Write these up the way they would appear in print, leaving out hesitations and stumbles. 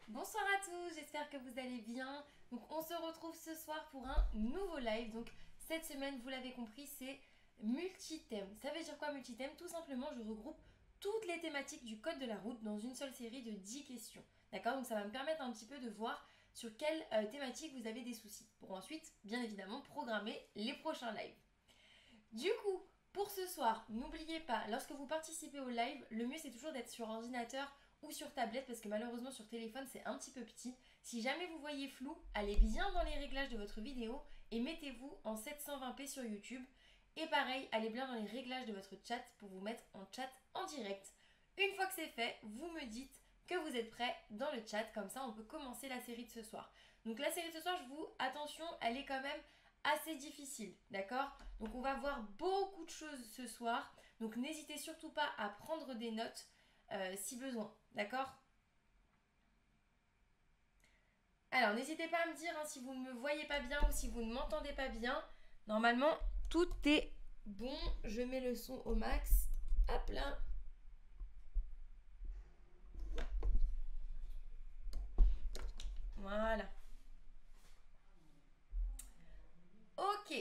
Bonsoir à tous, j'espère que vous allez bien. Donc on se retrouve ce soir pour un nouveau live. Donc cette semaine, vous l'avez compris, c'est multi-thème. Ça veut dire quoi multi-thème? Tout simplement, je regroupe toutes les thématiques du code de la route dans une seule série de 10 questions. D'accord? Donc ça va me permettre un petit peu de voir sur quelle thématique vous avez des soucis. Pour ensuite, bien évidemment, programmer les prochains lives. Du coup, pour ce soir, n'oubliez pas, lorsque vous participez au live, le mieux c'est toujours d'être sur ordinateur ou sur tablette parce que malheureusement sur téléphone c'est un petit peu petit. Si jamais vous voyez flou, allez bien dans les réglages de votre vidéo et mettez-vous en 720p sur YouTube. Et pareil, allez bien dans les réglages de votre chat pour vous mettre en chat en direct. Une fois que c'est fait, vous me dites que vous êtes prêts dans le chat, comme ça on peut commencer la série de ce soir. Donc la série de ce soir, attention, elle est quand même assez difficile, d'accord? Donc on va voir beaucoup de choses ce soir, donc n'hésitez surtout pas à prendre des notes si besoin, d'accord? Alors n'hésitez pas à me dire si vous ne me voyez pas bien ou si vous ne m'entendez pas bien. Normalement, tout est bon. Je mets le son au max. Hop là. Voilà. Ok.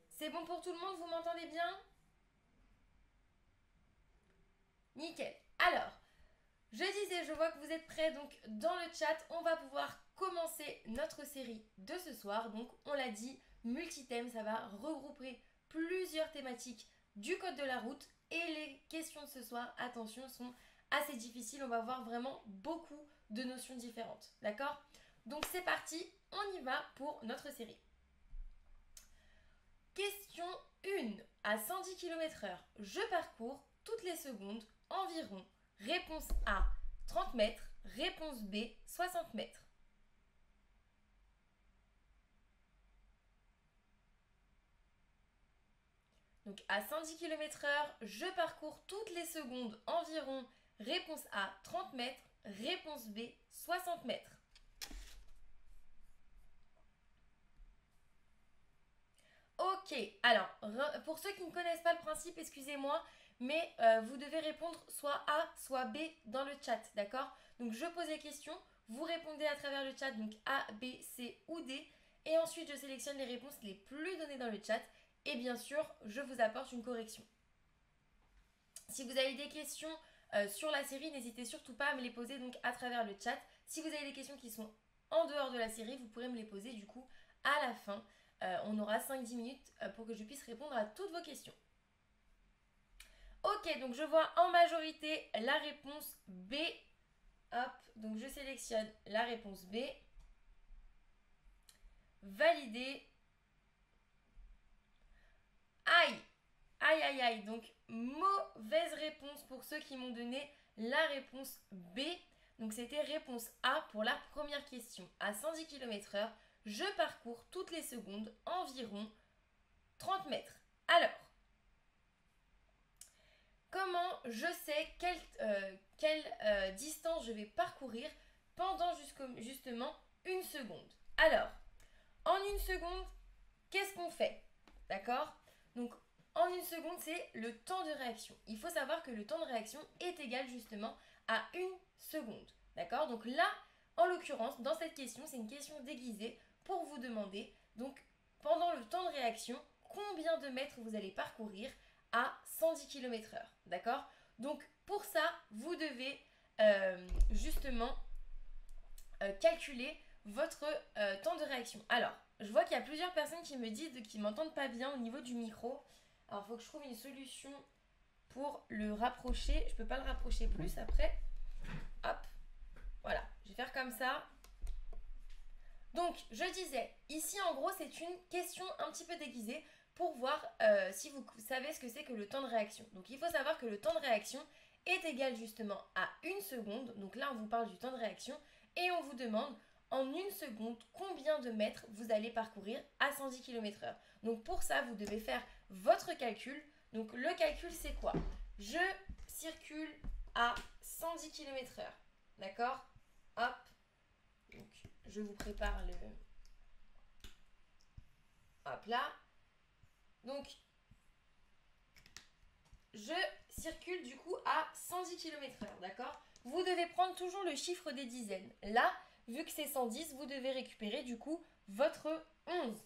C'est bon pour tout le monde, vous m'entendez bien? Nickel. Alors, je disais, je vois que vous êtes prêts, donc dans le chat, on va pouvoir commencer notre série de ce soir. Donc, on l'a dit, multi-thème, ça va regrouper plusieurs thématiques du code de la route. Et les questions de ce soir, attention, sont assez difficiles. On va voir vraiment beaucoup de notions différentes. D'accord? Donc, c'est parti, on y va pour notre série. Question 1. À 110 km/h, je parcours toutes les secondes environ. Réponse A, 30 mètres. Réponse B, 60 mètres. Donc à 110 km/h, je parcours toutes les secondes environ. Réponse A, 30 mètres. Réponse B, 60 mètres. Ok, alors pour ceux qui ne connaissent pas le principe, excusez-moi, mais vous devez répondre soit A, soit B dans le chat, d'accord? Donc je pose les questions, vous répondez à travers le chat, donc A, B, C ou D, et ensuite je sélectionne les réponses les plus données dans le chat, et bien sûr, je vous apporte une correction. Si vous avez des questions sur la série, n'hésitez surtout pas à me les poser donc à travers le chat. Si vous avez des questions qui sont en dehors de la série, vous pourrez me les poser du coup à la fin. On aura 5-10 minutes pour que je puisse répondre à toutes vos questions. Ok, donc je vois en majorité la réponse B. Hop, donc je sélectionne la réponse B. Valider. Aïe, aïe, aïe, aïe. Donc mauvaise réponse pour ceux qui m'ont donné la réponse B. Donc c'était réponse A pour la première question. À 110 km/h, je parcours toutes les secondes environ 30 mètres. Alors, comment je sais quelle distance je vais parcourir pendant justement une seconde? Alors, en une seconde, qu'est-ce qu'on fait? D'accord? Donc, en une seconde, c'est le temps de réaction. Il faut savoir que le temps de réaction est égal justement à une seconde. D'accord? Donc là, en l'occurrence, dans cette question, c'est une question déguisée pour vous demander, donc, pendant le temps de réaction, combien de mètres vous allez parcourir à 110 km/h. D'accord? Donc, pour ça, vous devez justement calculer votre temps de réaction. Alors, je vois qu'il y a plusieurs personnes qui me disent qu'ils m'entendent pas bien au niveau du micro. Alors, il faut que je trouve une solution pour le rapprocher. Je peux pas le rapprocher plus après. Hop. Voilà. Je vais faire comme ça. Donc, je disais, ici, en gros, c'est une question un petit peu déguisée pour voir si vous savez ce que c'est que le temps de réaction. Donc, il faut savoir que le temps de réaction est égal justement à une seconde. Donc là, on vous parle du temps de réaction et on vous demande en une seconde combien de mètres vous allez parcourir à 110 km/h. Donc pour ça, vous devez faire votre calcul. Donc le calcul, c'est quoi? Je circule à 110 km/h. D'accord? Hop. Donc je vous prépare le... Hop là. Donc je circule du coup à 110 km/h. D'accord? vous devez prendre toujours le chiffre des dizaines. Là, vu que c'est 110, vous devez récupérer du coup votre 11.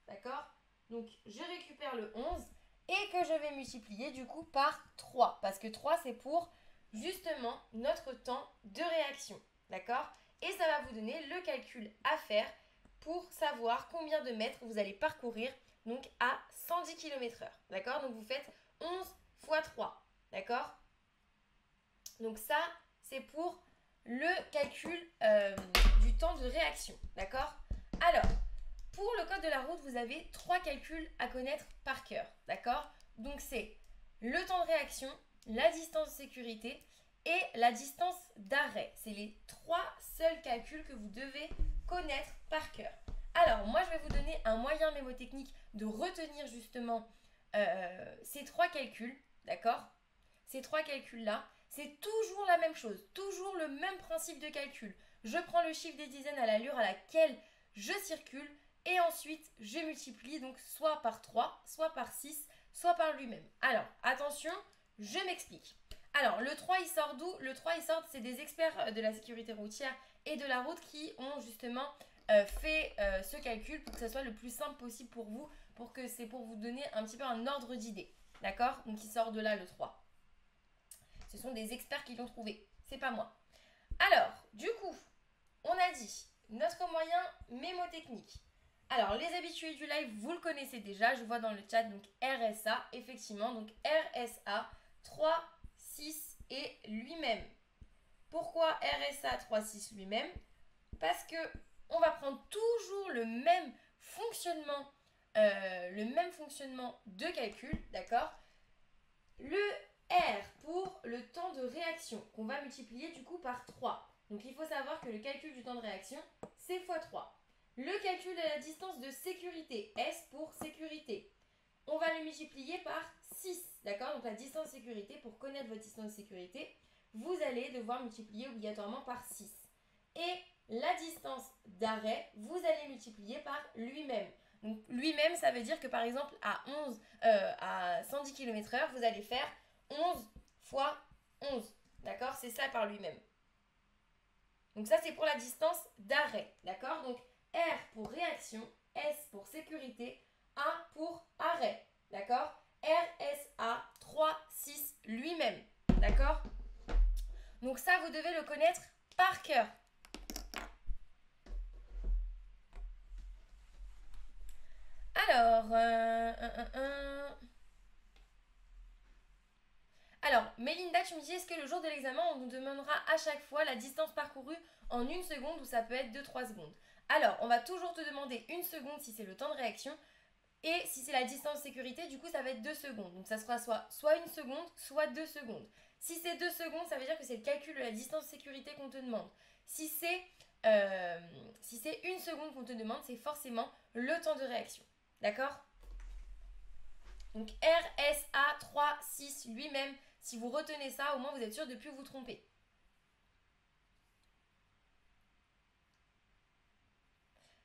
D'accord? Donc, je récupère le 11 et que je vais multiplier du coup par 3. Parce que 3, c'est pour justement notre temps de réaction. D'accord? Et ça va vous donner le calcul à faire pour savoir combien de mètres vous allez parcourir donc à 110 km/h. D'accord? Donc, vous faites 11 fois 3. D'accord? Donc, ça, c'est pour le calcul du temps de réaction. D'accord? Alors, pour le code de la route, vous avez 3 calculs à connaître par cœur. D'accord? Donc, c'est le temps de réaction, la distance de sécurité et la distance d'arrêt. C'est les 3 seuls calculs que vous devez connaître par cœur. Alors, moi, je vais vous donner un moyen mémotechnique de retenir justement ces 3 calculs. D'accord? Ces 3 calculs-là, c'est toujours la même chose, toujours le même principe de calcul. Je prends le chiffre des dizaines à l'allure à laquelle je circule et ensuite je multiplie donc soit par 3, soit par 6, soit par lui-même. Alors, attention, je m'explique. Alors, le 3, il sort d'où? Le 3, il sort, c'est des experts de la sécurité routière et de la route qui ont justement fait ce calcul pour que ça soit le plus simple possible pour vous, pour vous donner un petit peu un ordre d'idée. D'accord? Donc, il sort de là le 3. Ce sont des experts qui l'ont trouvé, c'est pas moi. Alors, du coup, on a dit notre moyen mémotechnique. Alors, les habitués du live, vous le connaissez déjà, je vois dans le chat, donc RSA, effectivement, donc RSA, 3, 6 et lui-même. Pourquoi RSA 3, 6 lui-même? Parce que on va prendre toujours le même fonctionnement de calcul, d'accord? Le R pour le temps de réaction, qu'on va multiplier du coup par 3. Donc il faut savoir que le calcul du temps de réaction, c'est x 3. Le calcul de la distance de sécurité, S pour sécurité, on va le multiplier par 6. D'accord? Donc la distance de sécurité, pour connaître votre distance de sécurité, vous allez devoir multiplier obligatoirement par 6. Et la distance d'arrêt, vous allez multiplier par lui-même. Donc lui-même, ça veut dire que par exemple à 110 km/h, vous allez faire 11 fois 11. D'accord? C'est ça par lui-même. Donc ça, c'est pour la distance d'arrêt. D'accord? Donc R pour réaction, S pour sécurité, A pour arrêt. D'accord? RSA 3, 6 lui-même. D'accord? Donc ça, vous devez le connaître par cœur. Alors, Mélinda, tu me dis, est-ce que le jour de l'examen, on nous demandera à chaque fois la distance parcourue en 1 seconde ou ça peut être 2-3 secondes? Alors, on va toujours te demander 1 seconde si c'est le temps de réaction et si c'est la distance de sécurité, du coup, ça va être 2 secondes. Donc, ça sera soit 1 seconde, soit 2 secondes. Si c'est 2 secondes, ça veut dire que c'est le calcul de la distance de sécurité qu'on te demande. Si c'est 1 seconde qu'on te demande, c'est forcément le temps de réaction. D'accord? Donc RSA 3, 6 lui-même, si vous retenez ça, au moins vous êtes sûr de ne plus vous tromper.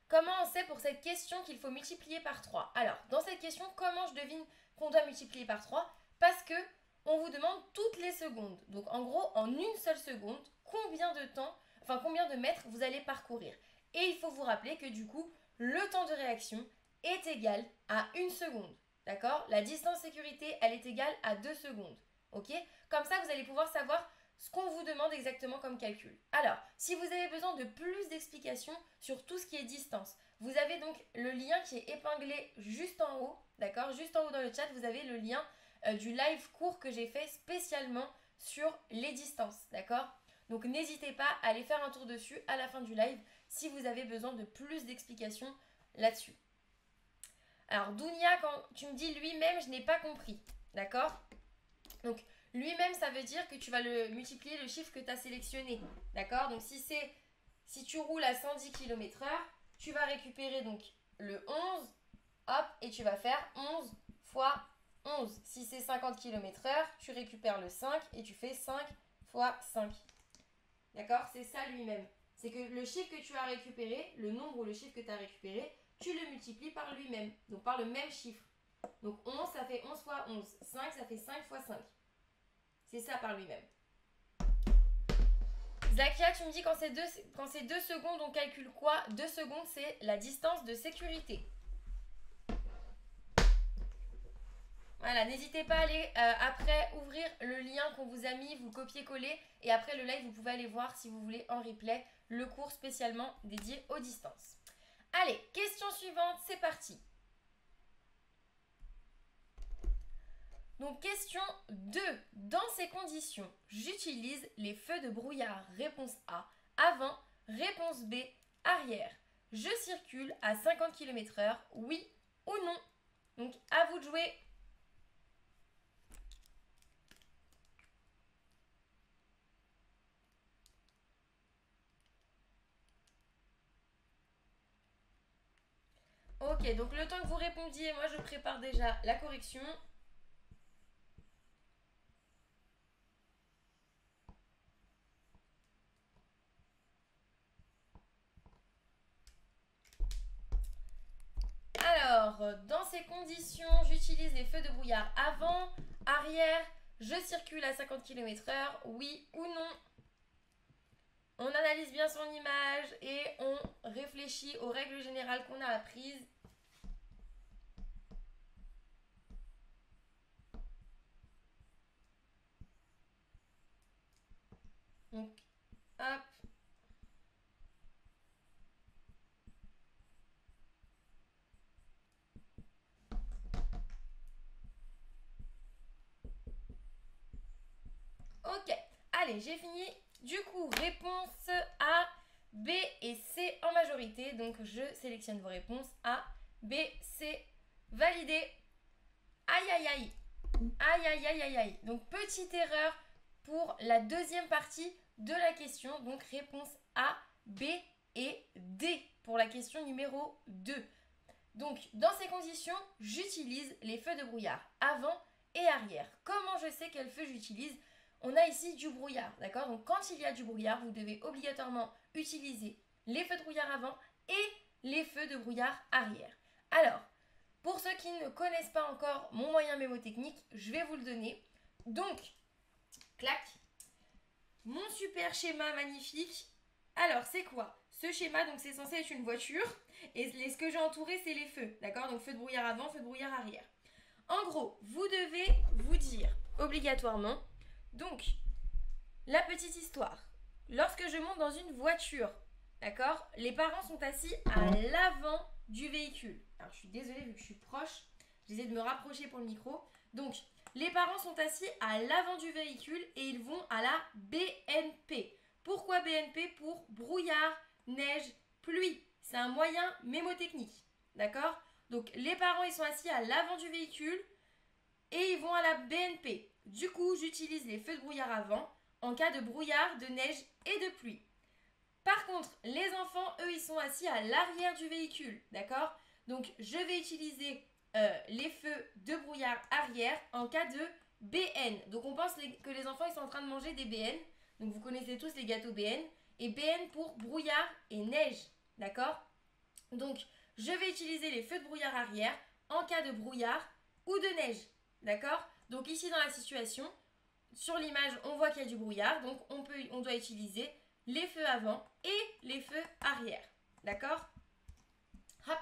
Comment on sait pour cette question qu'il faut multiplier par 3? Alors, dans cette question, comment je devine qu'on doit multiplier par 3? Parce que on vous demande toutes les secondes. Donc en gros, en 1 seule seconde, combien de mètres vous allez parcourir. Et il faut vous rappeler que du coup, le temps de réaction est égal à 1 seconde. D'accord? La distance sécurité, elle est égale à 2 secondes. Ok? Comme ça, vous allez pouvoir savoir ce qu'on vous demande exactement comme calcul. Alors, si vous avez besoin de plus d'explications sur tout ce qui est distance, vous avez donc le lien qui est épinglé juste en haut. D'accord? Juste en haut dans le chat, vous avez le lien du live court que j'ai fait spécialement sur les distances. D'accord? Donc, n'hésitez pas à aller faire un tour dessus à la fin du live si vous avez besoin de plus d'explications là-dessus. Alors, Dounia, quand tu me dis lui-même, je n'ai pas compris. D'accord? Donc, lui-même, ça veut dire que tu vas le multiplier le chiffre que tu as sélectionné. D'accord? Donc, si tu roules à 110 km/h, tu vas récupérer donc le 11, hop, et tu vas faire 11 fois 11. Si c'est 50 km/h, tu récupères le 5 et tu fais 5 fois 5. D'accord? C'est ça lui-même. C'est que le chiffre que tu as récupéré, le nombre ou le chiffre que tu as récupéré, tu le multiplies par lui-même, donc par le même chiffre. Donc 11, ça fait 11 fois 11. 5, ça fait 5 fois 5. C'est ça par lui-même. Zakia, tu me dis quand c'est 2 secondes, on calcule quoi? 2 secondes, c'est la distance de sécurité. Voilà, n'hésitez pas à aller après ouvrir le lien qu'on vous a mis, vous copiez-coller et après le live, vous pouvez aller voir si vous voulez en replay le cours spécialement dédié aux distances. Allez, question suivante, c'est parti. Donc question 2. Dans ces conditions, j'utilise les feux de brouillard. Réponse A, avant. Réponse B, arrière. Je circule à 50 km/h, oui ou non? Donc à vous de jouer. Ok, donc le temps que vous répondiez, moi je prépare déjà la correction. Alors, dans ces conditions, j'utilise les feux de brouillard avant, arrière, je circule à 50 km/h, oui ou non? On analyse bien son image et on réfléchit aux règles générales qu'on a apprises. Donc, hop. Ok, allez, j'ai fini. Du coup, réponse A, B et C en majorité. Donc, je sélectionne vos réponses A, B, C. Validé. Aïe, aïe, aïe. Aïe, aïe, aïe, aïe, aïe. Donc, petite erreur pour la deuxième partie de la question. Donc, réponse A, B et D pour la question numéro 2. Donc, dans ces conditions, j'utilise les feux de brouillard avant et arrière. Comment je sais quel feu j'utilise? On a ici du brouillard, d'accord? Donc, quand il y a du brouillard, vous devez obligatoirement utiliser les feux de brouillard avant et les feux de brouillard arrière. Alors, pour ceux qui ne connaissent pas encore mon moyen mémotechnique, je vais vous le donner. Donc, clac, mon super schéma magnifique. Alors, c'est quoi? Ce schéma, donc c'est censé être une voiture. Et ce que j'ai entouré, c'est les feux, d'accord? Donc, feu de brouillard avant, feu de brouillard arrière. En gros, vous devez vous dire obligatoirement, donc, la petite histoire. Lorsque je monte dans une voiture, d'accord? Les parents sont assis à l'avant du véhicule. Alors, je suis désolée, vu que je suis proche, j'essaie de me rapprocher pour le micro. Donc, les parents sont assis à l'avant du véhicule et ils vont à la BNP. Pourquoi BNP? Pour brouillard, neige, pluie. C'est un moyen mémotechnique. D'accord? Donc, les parents, ils sont assis à l'avant du véhicule et ils vont à la BNP. Du coup, j'utilise les feux de brouillard avant en cas de brouillard, de neige et de pluie. Par contre, les enfants, eux, ils sont assis à l'arrière du véhicule. D'accord? Donc, je vais utiliser les feux de brouillard arrière en cas de BN. Donc, on pense que les enfants, ils sont en train de manger des BN. Donc, vous connaissez tous les gâteaux BN. Et BN pour brouillard et neige. D'accord? Donc, je vais utiliser les feux de brouillard arrière en cas de brouillard ou de neige. D'accord? Donc, ici, dans la situation, sur l'image, on voit qu'il y a du brouillard. Donc, on doit utiliser les feux avant et les feux arrière. D'accord? Hop.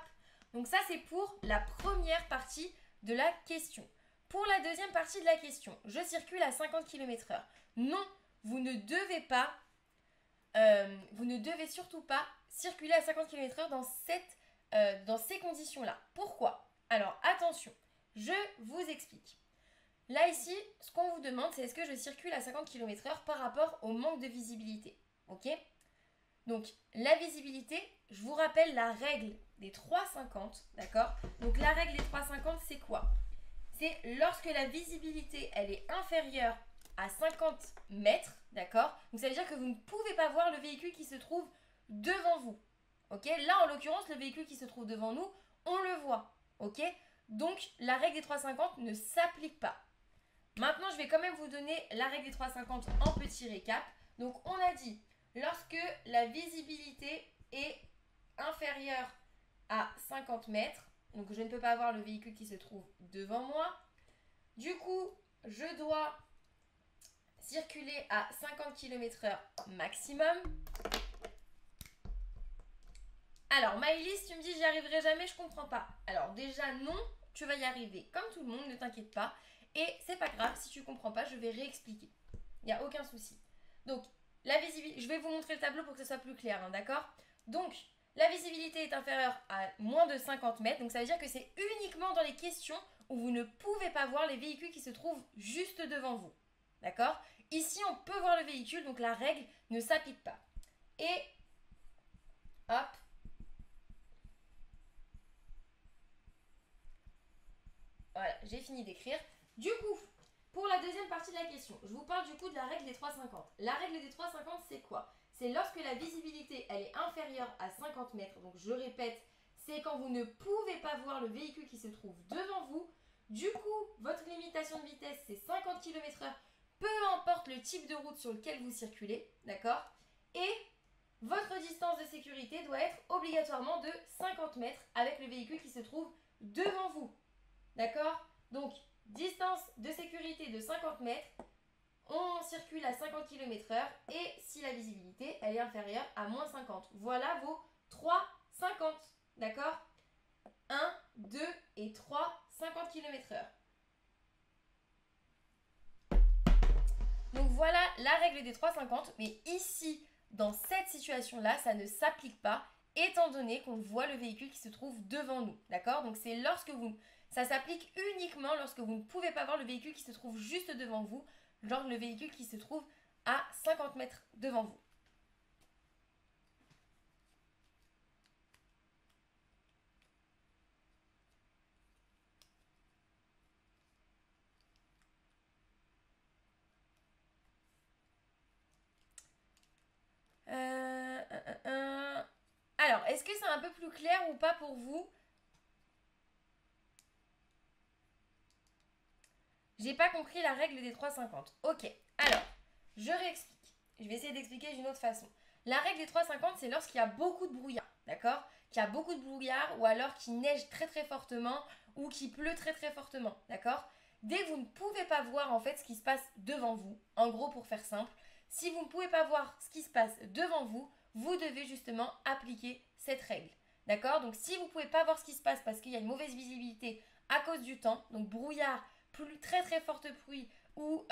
Donc, ça, c'est pour la première partie de la question. Pour la deuxième partie de la question, je circule à 50 km/h. Non, vous ne devez pas, vous ne devez surtout pas circuler à 50 km/h dans ces conditions-là. Pourquoi? Alors, attention, je vous explique. Là, ici, ce qu'on vous demande, c'est est-ce que je circule à 50 km/h par rapport au manque de visibilité. Ok? Donc, la visibilité, je vous rappelle la règle des 3,50, d'accord? Donc, la règle des 3,50, c'est quoi? C'est lorsque la visibilité, elle est inférieure à 50 mètres, d'accord? Donc, ça veut dire que vous ne pouvez pas voir le véhicule qui se trouve devant vous. Ok? Là, en l'occurrence, le véhicule qui se trouve devant nous, on le voit. Ok? Donc, la règle des 3,50 ne s'applique pas. Maintenant, je vais quand même vous donner la règle des 3,50 en petit récap. Donc, on a dit, lorsque la visibilité est inférieure à 50 mètres, donc je ne peux pas voir le véhicule qui se trouve devant moi. Du coup, je dois circuler à 50 km/h maximum. Alors, Maëlys, tu me dis j'y arriverai jamais, je comprends pas. Alors déjà non, tu vas y arriver comme tout le monde, ne t'inquiète pas. Et c'est pas grave, si tu comprends pas, je vais réexpliquer. Il n'y a aucun souci. Donc, la visibilité, je vais vous montrer le tableau pour que ce soit plus clair, hein, d'accord? Donc, la visibilité est inférieure à moins de 50 mètres, donc ça veut dire que c'est uniquement dans les questions où vous ne pouvez pas voir les véhicules qui se trouvent juste devant vous. D'accord? Ici, on peut voir le véhicule, donc la règle ne s'applique pas. Et, hop. Voilà, j'ai fini d'écrire. Du coup, pour la deuxième partie de la question, je vous parle du coup de la règle des 3,50. La règle des 3,50, c'est quoi? C'est lorsque la visibilité elle est inférieure à 50 mètres. Donc je répète, c'est quand vous ne pouvez pas voir le véhicule qui se trouve devant vous. Du coup, votre limitation de vitesse, c'est 50 km/h, peu importe le type de route sur lequel vous circulez, d'accord? Et votre distance de sécurité doit être obligatoirement de 50 mètres avec le véhicule qui se trouve devant vous. D'accord? Donc, distance de sécurité de 50 mètres, on circule à 50 km/h et si la visibilité elle est inférieure à moins 50. Voilà vos 3,50. D'accord? 1, 2 et 3, 50 km/h. Donc voilà la règle des 3,50. Mais ici, dans cette situation-là, ça ne s'applique pas étant donné qu'on voit le véhicule qui se trouve devant nous. D'accord? Donc c'est lorsque vous... Ça s'applique uniquement lorsque vous ne pouvez pas voir le véhicule qui se trouve juste devant vous, genre le véhicule qui se trouve à 50 mètres devant vous. Alors, est-ce que c'est un peu plus clair ou pas pour vous? J'ai pas compris la règle des 3,50. Ok, alors, je réexplique. Je vais essayer d'expliquer d'une autre façon. La règle des 3,50, c'est lorsqu'il y a beaucoup de brouillard, d'accord? Qu'il y a beaucoup de brouillard ou alors qu'il neige très très fortement ou qu'il pleut très très fortement, d'accord? Dès que vous ne pouvez pas voir en fait ce qui se passe devant vous, en gros pour faire simple, si vous ne pouvez pas voir ce qui se passe devant vous, vous devez justement appliquer cette règle, d'accord? Donc si vous ne pouvez pas voir ce qui se passe parce qu'il y a une mauvaise visibilité à cause du temps, donc brouillard, très très forte pluie ou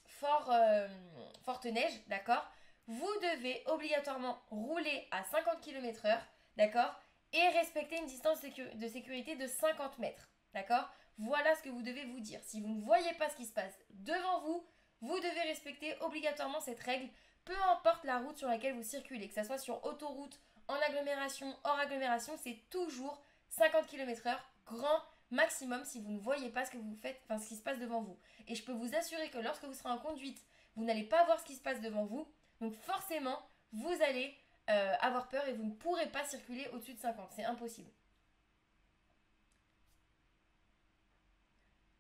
forte neige, d'accord? Vous devez obligatoirement rouler à 50 km/h, d'accord? Et respecter une distance de sécurité de 50 mètres, d'accord? Voilà ce que vous devez vous dire. Si vous ne voyez pas ce qui se passe devant vous, vous devez respecter obligatoirement cette règle, peu importe la route sur laquelle vous circulez, que ce soit sur autoroute, en agglomération, hors agglomération, c'est toujours 50 km/h, grand maximum si vous ne voyez pas ce que vous faites, enfin ce qui se passe devant vous. Et je peux vous assurer que lorsque vous serez en conduite, vous n'allez pas voir ce qui se passe devant vous, donc forcément, vous allez avoir peur et vous ne pourrez pas circuler au-dessus de 50, c'est impossible.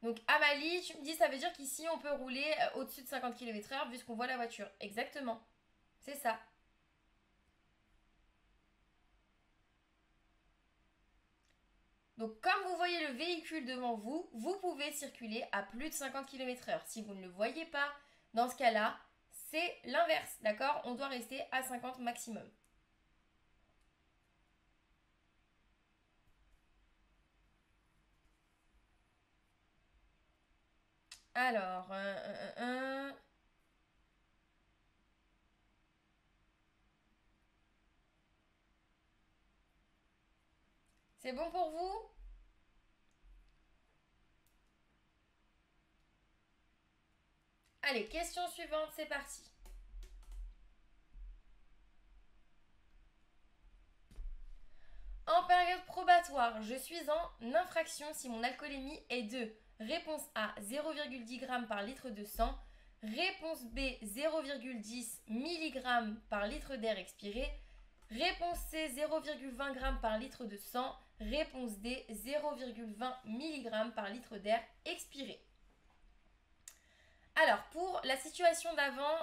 Donc Amalie, tu me dis, ça veut dire qu'ici on peut rouler au-dessus de 50 km/h vu qu'on voit la voiture. Exactement, c'est ça. Donc comme vous voyez le véhicule devant vous, vous pouvez circuler à plus de 50 km/h. Si vous ne le voyez pas, dans ce cas-là, c'est l'inverse, d'accord? On doit rester à 50 maximum. Alors, c'est bon pour vous? Allez, question suivante, c'est parti. En période probatoire, je suis en infraction si mon alcoolémie est de réponse A 0,10 g par litre de sang, réponse B 0,10 mg par litre d'air expiré, réponse C 0,20 g par litre de sang, réponse D 0,20 mg par litre d'air expiré. Alors, pour la situation d'avant,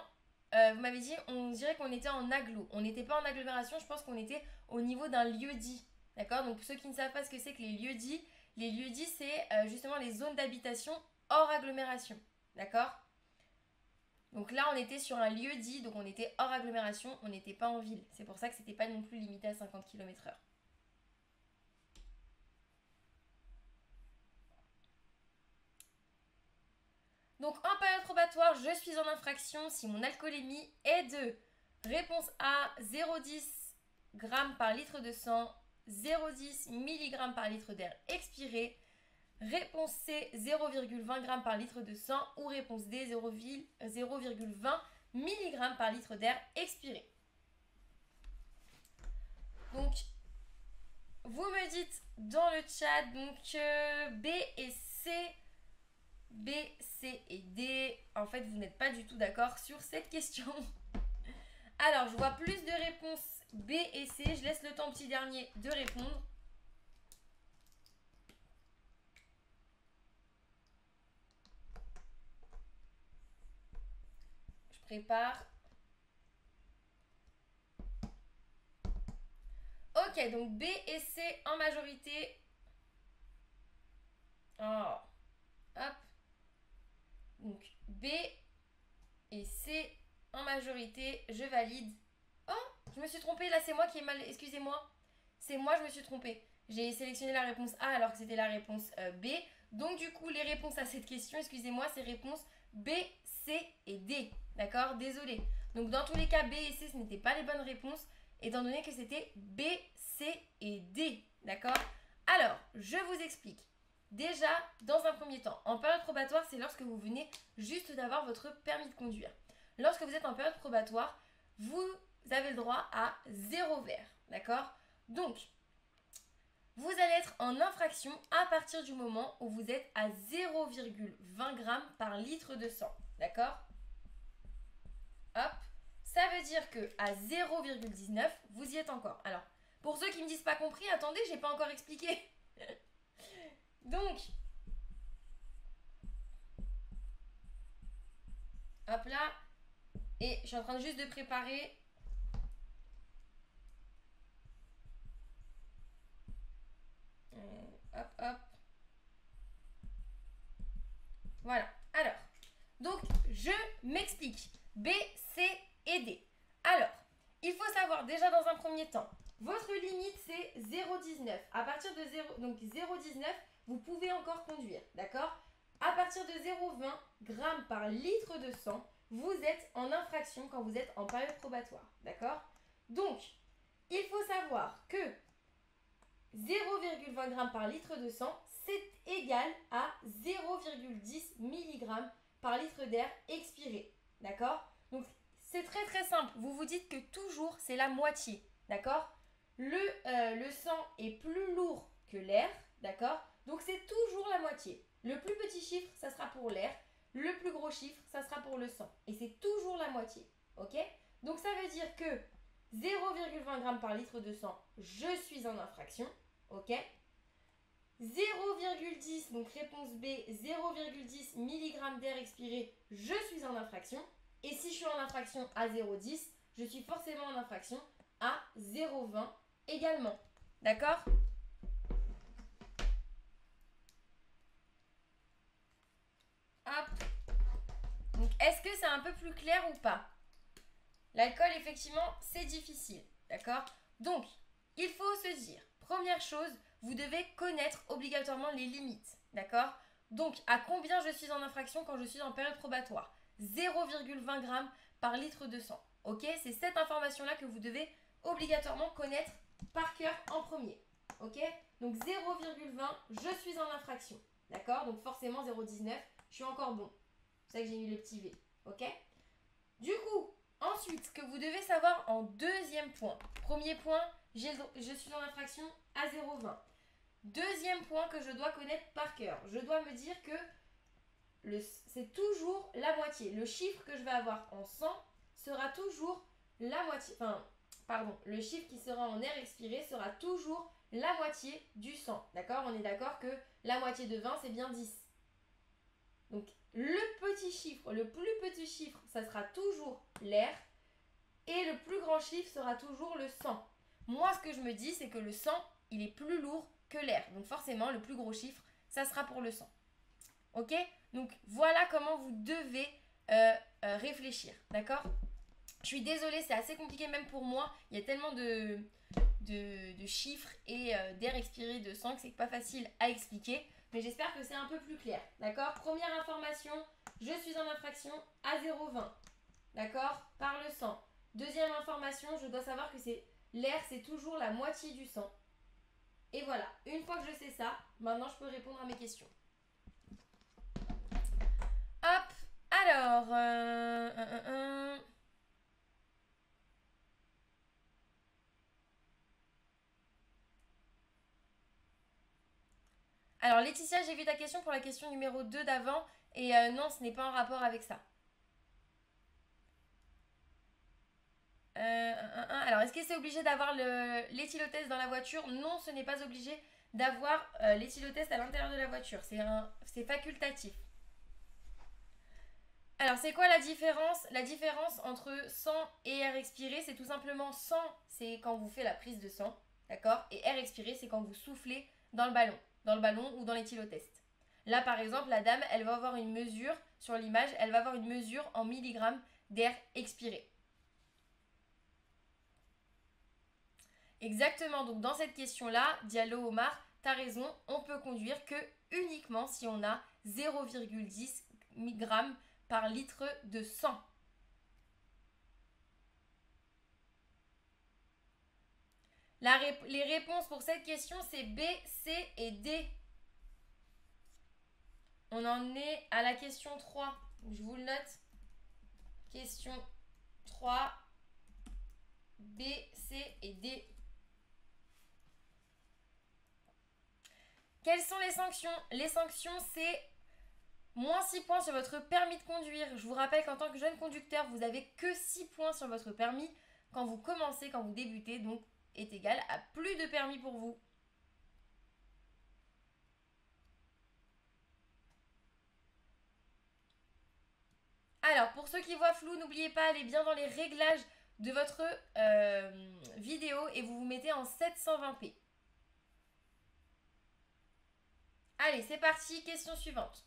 vous m'avez dit, on dirait qu'on était en agglo. On n'était pas en agglomération, je pense qu'on était au niveau d'un lieu-dit. D'accord? Donc, pour ceux qui ne savent pas ce que c'est que les lieux-dits, c'est justement les zones d'habitation hors agglomération. D'accord? Donc là, on était sur un lieu dit, donc on était hors agglomération, on n'était pas en ville. C'est pour ça que c'était pas non plus limité à 50 km/h. Donc en période probatoire, je suis en infraction si mon alcoolémie est de réponse A 0,10 g par litre de sang, 0,10 mg par litre d'air expiré, réponse C 0,20 g par litre de sang ou réponse D 0,20 mg par litre d'air expiré. Donc vous me dites dans le chat donc B et C. B, C et D. En fait, vous n'êtes pas du tout d'accord sur cette question. Alors, je vois plus de réponses B et C. Je laisse le temps au petit dernier de répondre. Je prépare. Ok, donc B et C en majorité. Oh. Hop. Donc B et C en majorité, je valide. Oh, je me suis trompée, là c'est moi qui ai mal, excusez-moi. C'est moi, je me suis trompée. J'ai sélectionné la réponse A alors que c'était la réponse B. Donc du coup, les réponses à cette question, excusez-moi, c'est réponse B, C et D. D'accord? Désolée. Donc dans tous les cas, B et C, ce n'étaient pas les bonnes réponses, étant donné que c'était B, C et D. D'accord? Alors, je vous explique. Déjà, dans un premier temps, en période probatoire, c'est lorsque vous venez juste d'avoir votre permis de conduire. Lorsque vous êtes en période probatoire, vous avez le droit à 0 verre, d'accord? Donc, vous allez être en infraction à partir du moment où vous êtes à 0,20 g par litre de sang, d'accord? Hop, ça veut dire que à 0,19, vous y êtes encore. Alors, pour ceux qui me disent pas compris, attendez, j'ai pas encore expliqué. Donc, hop là, et je suis en train juste de préparer. Hop, hop. Voilà. Alors, donc, je m'explique. B, C et D. Alors, il faut savoir déjà dans un premier temps, votre limite c'est 0,19. À partir de 0,19, vous pouvez encore conduire, d'accord? À partir de 0,20 g par litre de sang, vous êtes en infraction quand vous êtes en période probatoire, d'accord? Donc, il faut savoir que 0,20 g par litre de sang, c'est égal à 0,10 mg par litre d'air expiré, d'accord? Donc, c'est très très simple. Vous vous dites que toujours, c'est la moitié, d'accord? Le sang est plus lourd que l'air, d'accord? Donc, c'est toujours la moitié. Le plus petit chiffre, ça sera pour l'air. Le plus gros chiffre, ça sera pour le sang. Et c'est toujours la moitié, ok? Donc, ça veut dire que 0,20 g par litre de sang, je suis en infraction, ok? 0,10, donc réponse B, 0,10 mg d'air expiré, je suis en infraction. Et si je suis en infraction à 0,10, je suis forcément en infraction à 0,20 également. D'accord? Hop. Donc, est-ce que c'est un peu plus clair ou pas? L'alcool, effectivement, c'est difficile. D'accord? Donc, il faut se dire, première chose, vous devez connaître obligatoirement les limites. D'accord? Donc, à combien je suis en infraction quand je suis en période probatoire? 0,20 g par litre de sang. Ok? C'est cette information-là que vous devez obligatoirement connaître par cœur en premier. Ok? Donc 0,20, je suis en infraction. D'accord? Donc forcément 0,19, je suis encore bon. C'est ça que j'ai mis le petit V. Ok? Du coup, ensuite, ce que vous devez savoir en deuxième point. Premier point, je suis en infraction à 0,20. Deuxième point que je dois connaître par cœur. Je dois me dire que c'est toujours la moitié. Le chiffre que je vais avoir en sang sera toujours la moitié. Le chiffre qui sera en air expiré sera toujours la moitié du sang. D'accord? On est d'accord que la moitié de 20, c'est bien 10. Donc, le petit chiffre, le plus petit chiffre, ça sera toujours l'air. Et le plus grand chiffre sera toujours le sang. Moi, ce que je me dis, c'est que le sang, il est plus lourd que l'air. Donc, forcément, le plus gros chiffre, ça sera pour le sang. Ok? Donc, voilà comment vous devez réfléchir, d'accord? Je suis désolée, c'est assez compliqué même pour moi. Il y a tellement de chiffres et d'air expiré de sang que c'est pas facile à expliquer. Mais j'espère que c'est un peu plus clair, d'accord? Première information, je suis en infraction à 0,20, d'accord? Par le sang. Deuxième information, je dois savoir que l'air, c'est toujours la moitié du sang. Et voilà, une fois que je sais ça, maintenant je peux répondre à mes questions. Hop, alors... Alors Laetitia, j'ai vu ta question pour la question numéro 2 d'avant. Et non, ce n'est pas en rapport avec ça. Alors, est-ce que c'est obligé d'avoir l'éthylotest dans la voiture? Non, ce n'est pas obligé d'avoir l'éthylotest à l'intérieur de la voiture. C'est facultatif. Alors, c'est quoi la différence? La différence entre sang et air expiré, c'est tout simplement sang, c'est quand vous faites la prise de sang, d'accord? Et air expiré, c'est quand vous soufflez dans le ballon ou dans l'éthylotest. Là, par exemple, la dame, elle va avoir une mesure sur l'image, elle va avoir une mesure en milligrammes d'air expiré. Exactement, donc dans cette question-là, Diallo Omar, t'as raison, on peut conduire que uniquement si on a 0,10 g par litre de sang. Les réponses pour cette question, c'est B, C et D. On en est à la question 3. Je vous le note. Question 3. B, C et D. Quelles sont les sanctions? Les sanctions, c'est moins 6 points sur votre permis de conduire. Je vous rappelle qu'en tant que jeune conducteur, vous n'avez que 6 points sur votre permis quand vous commencez, quand vous débutez, donc est égal à plus de permis pour vous. Alors, pour ceux qui voient flou, n'oubliez pas, allez bien dans les réglages de votre vidéo et vous vous mettez en 720p. Allez, c'est parti, question suivante.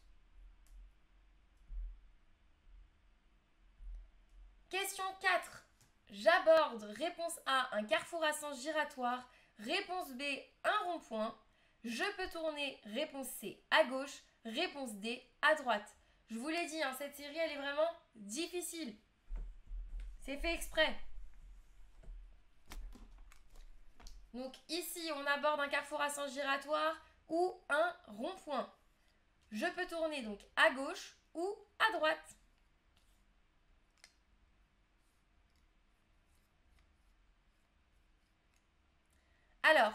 Question 4. J'aborde, réponse A, un carrefour à sens giratoire. Réponse B, un rond-point. Je peux tourner, réponse C, à gauche. Réponse D, à droite. Je vous l'ai dit, hein, cette série, elle est vraiment difficile. C'est fait exprès. Donc ici, on aborde un carrefour à sens giratoire ou un rond-point. Je peux tourner donc à gauche ou à droite. Alors,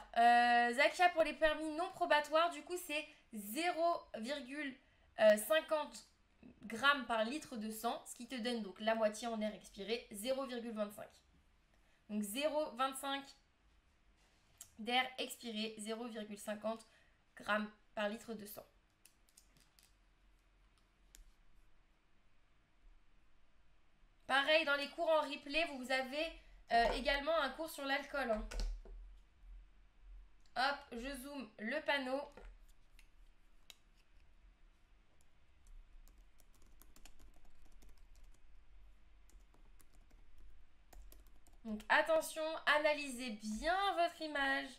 Zakia, pour les permis non probatoires, du coup, c'est 0,50 grammes par litre de sang, ce qui te donne donc la moitié en air expiré, 0,25. Donc 0,25 d'air expiré, 0,50 grammes par litre de sang. Pareil, dans les cours en replay, vous avez également un cours sur l'alcool. Hein. Hop, je zoome le panneau. Donc attention, analysez bien votre image.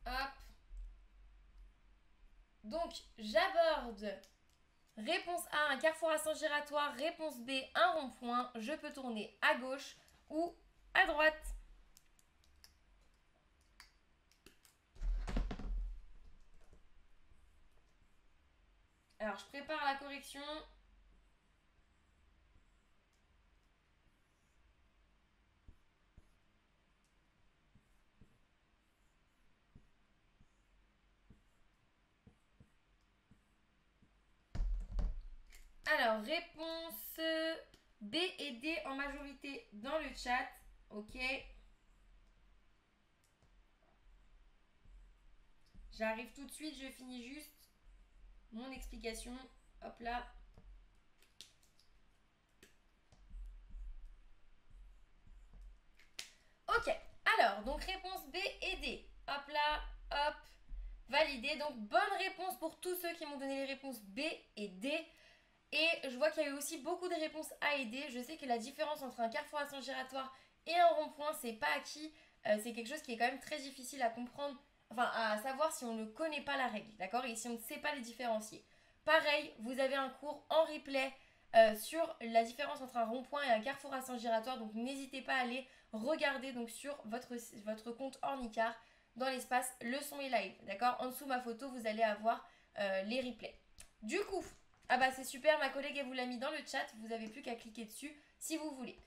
Hop. Donc j'aborde. Réponse A, un carrefour à sens giratoire. Réponse B, un rond-point. Je peux tourner à gauche ou à droite. Alors, je prépare la correction. Alors, réponse B et D en majorité dans le chat. Ok. J'arrive tout de suite, je finis juste mon explication. Hop là. Ok, alors, donc réponse B et D. Hop là, hop, validé. Donc, bonne réponse pour tous ceux qui m'ont donné les réponses B et D. Et je vois qu'il y a eu aussi beaucoup de réponses A et D. Je sais que la différence entre un carrefour à sens giratoire et un rond-point, c'est pas acquis. C'est quelque chose qui est quand même très difficile à comprendre, enfin à savoir si on ne connaît pas la règle, d'accord? Et si on ne sait pas les différencier. Pareil, vous avez un cours en replay sur la différence entre un rond-point et un carrefour à sens giratoire. Donc n'hésitez pas à aller regarder donc sur votre compte Ornicar dans l'espace leçon et live, d'accord? En dessous ma photo, vous allez avoir les replays. Du coup, ah bah c'est super, ma collègue elle vous l'a mis dans le chat, vous n'avez plus qu'à cliquer dessus si vous voulez.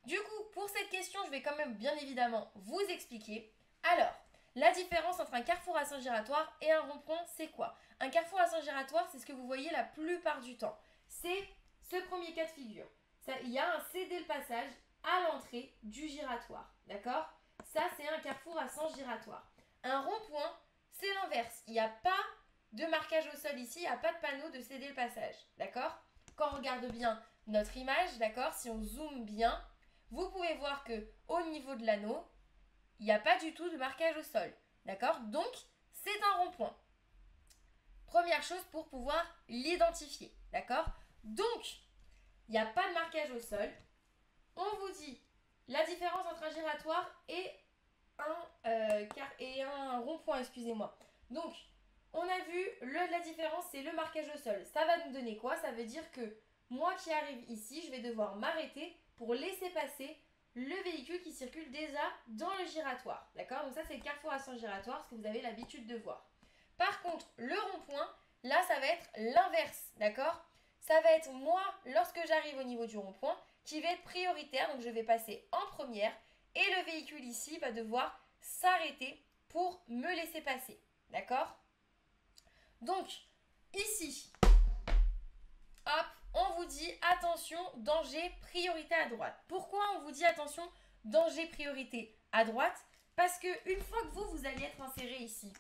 Du coup, pour cette question, je vais quand même bien évidemment vous expliquer. Alors, la différence entre un carrefour à sens giratoire et un rond-point, c'est quoi? Un carrefour à sens giratoire, c'est ce que vous voyez la plupart du temps. C'est ce premier cas de figure. Il y a un cédé le passage à l'entrée du giratoire, d'accord? Ça, c'est un carrefour à sens giratoire. Un rond-point, c'est l'inverse. Il n'y a pas de marquage au sol ici, il n'y a pas de panneau de céder le passage, d'accord? Quand on regarde bien notre image, d'accord, si on zoome bien, vous pouvez voir que au niveau de l'anneau, il n'y a pas du tout de marquage au sol, d'accord? Donc, c'est un rond-point. Première chose pour pouvoir l'identifier, d'accord? Donc, il n'y a pas de marquage au sol. On vous dit la différence entre un giratoire et un rond-point, excusez-moi. Donc, on a vu, la différence, c'est le marquage au sol. Ça va nous donner quoi? Ça veut dire que moi qui arrive ici, je vais devoir m'arrêter pour laisser passer le véhicule qui circule déjà dans le giratoire. D'accord? Donc ça, c'est le carrefour à sens giratoire, ce que vous avez l'habitude de voir. Par contre, le rond-point, là, ça va être l'inverse. D'accord? Ça va être moi, lorsque j'arrive au niveau du rond-point, qui va être prioritaire. Donc, je vais passer en première. Et le véhicule ici va devoir s'arrêter pour me laisser passer. D'accord? Donc, ici, hop, on vous dit attention, danger, priorité à droite. Pourquoi on vous dit attention, danger, priorité à droite? Parce que une fois que vous allez être inséré ici,